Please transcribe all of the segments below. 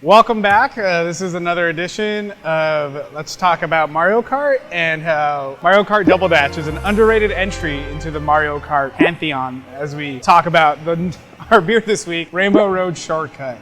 Welcome back. This is another edition of Let's Talk About Mario Kart and how Mario Kart Double Dash is an underrated entry into the Mario Kart pantheon as we talk about our beer this week, Rainbow Road Shortcut.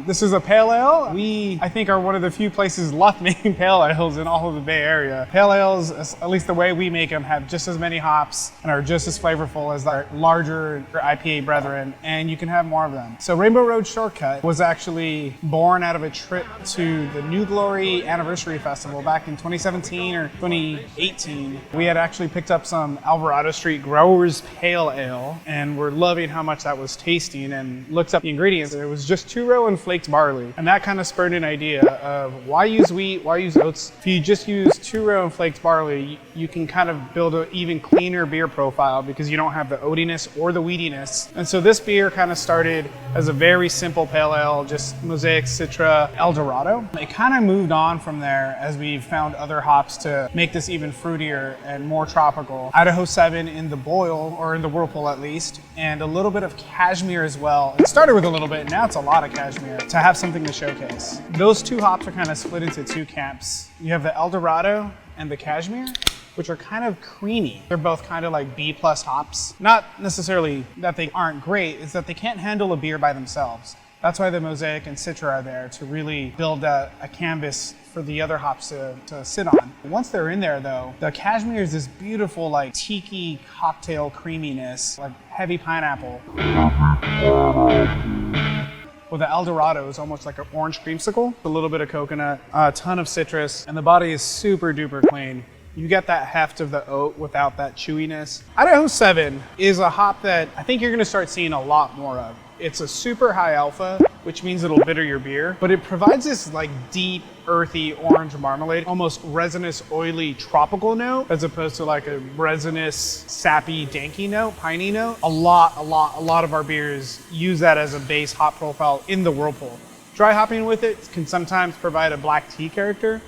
This is a pale ale. We, I think, are one of the few places left making pale ales in all of the Bay Area. Pale ales, at least the way we make them, have just as many hops and are just as flavorful as their larger IPA brethren, and you can have more of them. So Rainbow Road Shortcut was actually born out of a trip to the New Glory Anniversary Festival back in 2017 or 2018. We had actually picked up some Alvarado Street Growers Pale Ale, and we're loving how much that was tasting, and looked up the ingredients, and it was just churro and flaked barley. And that kind of spurred an idea of why use wheat, why use oats? If you just use churro and flaked barley, you can kind of build an even cleaner beer profile because you don't have the oatiness or the wheatiness. And so this beer kind of started as a very simple pale ale, just Mosaic, Citra, Eldorado. It kind of moved on from there as we found other hops to make this even fruitier and more tropical. Idaho 7 in the boil, or in the whirlpool at least, and a little bit of cashmere as well. It started with a little bit, now it's a lot of cashmere to have something to showcase. Those two hops are kind of split into two camps. You have the Eldorado and the cashmere, which are kind of creamy. They're both kind of like B+ hops. Not necessarily that they aren't great, it's that they can't handle a beer by themselves. That's why the Mosaic and Citra are there, to really build a canvas for the other hops to sit on. Once they're in there though, the cashmere is this beautiful like tiki cocktail creaminess, like heavy pineapple. Well, the Eldorado is almost like an orange creamsicle, a little bit of coconut, a ton of citrus, and the body is super duper clean. You get that heft of the oat without that chewiness. Idaho 7 is a hop that I think you're gonna start seeing a lot more of. It's a super high alpha, which means it'll bitter your beer, but it provides this like deep, earthy orange marmalade, almost resinous, oily, tropical note, as opposed to like a resinous, sappy, danky note, piney note. A lot of our beers use that as a base hop profile in the whirlpool. Dry hopping with it can sometimes provide a black tea character,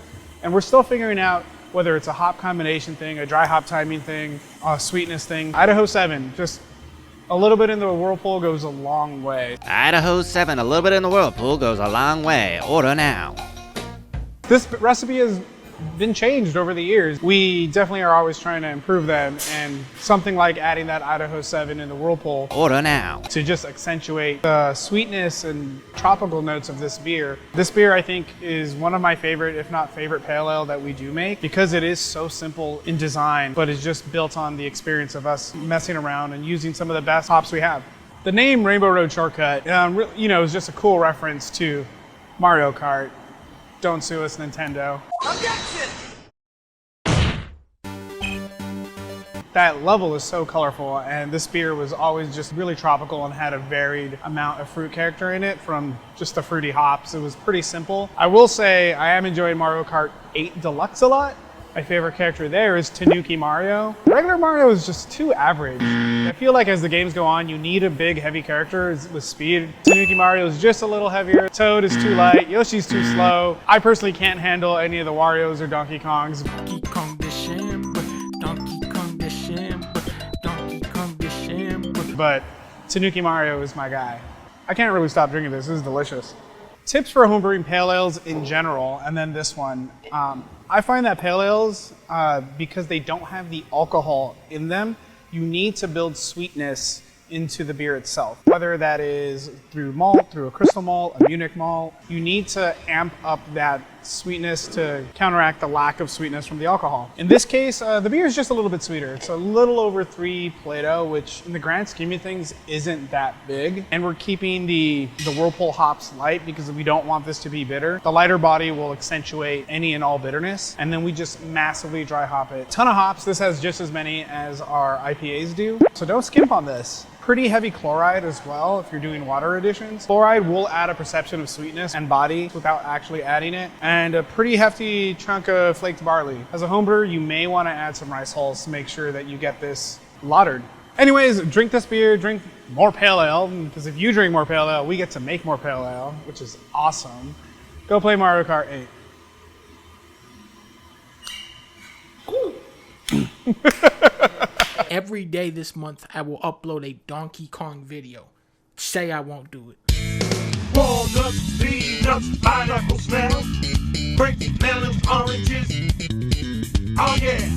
and we're still figuring out whether it's a hop combination thing, a dry hop timing thing, a sweetness thing. Idaho 7, just a little bit in the whirlpool goes a long way. Idaho 7, a little bit in the whirlpool goes a long way. Order now. This recipe has been changed over the years. We definitely are always trying to improve them, and something like adding that Idaho 7 in the whirlpool Order now. to just accentuate the sweetness and tropical notes of this beer. This beer, I think, is one of my favorite, if not favorite, pale ale that we do make, because it is so simple in design, but is just built on the experience of us messing around and using some of the best hops we have. The name Rainbow Road Shortcut, is just a cool reference to Mario Kart. Don't sue us, Nintendo. Objection! That level is so colorful, and this beer was always just really tropical and had a varied amount of fruit character in it from just the fruity hops. It was pretty simple. I will say I am enjoying Mario Kart 8 Deluxe a lot. My favorite character there is Tanuki Mario. Regular Mario is just too average. I feel like as the games go on, you need a big, heavy character with speed. Tanuki Mario is just a little heavier. Toad is too light. Yoshi's too slow. I personally can't handle any of the Warios or Donkey Kongs. Donkey Kong the Shimp, Donkey Kong the Shimp, Donkey Kong the Shimp. But Tanuki Mario is my guy. I can't really stop drinking this. This is delicious. Tips for homebrewing pale ales in general, and then this one. I find that pale ales, because they don't have the alcohol in them, you need to build sweetness into the beer itself. Whether that is through malt, through a crystal malt, a Munich malt, you need to amp up that sweetness to counteract the lack of sweetness from the alcohol. In this case, the beer is just a little bit sweeter. It's a little over 3 Plato, which in the grand scheme of things isn't that big. And we're keeping the whirlpool hops light because we don't want this to be bitter. The lighter body will accentuate any and all bitterness, and then we just massively dry hop it. Ton of hops. This has just as many as our IPAs do, so don't skimp on this. Pretty heavy chloride as well if you're doing water additions. Chloride will add a perception of sweetness and body without actually adding it, and a pretty hefty chunk of flaked barley. As a homebrewer, you may want to add some rice hulls to make sure that you get this lathered. Anyways, drink this beer, drink more pale ale, because if you drink more pale ale, we get to make more pale ale, which is awesome. Go play Mario Kart 8. Every day this month, I will upload a Donkey Kong video. Say I won't do it. Walnuts, peanuts, pineapple smell. Grapes, melons, oranges. Oh yeah.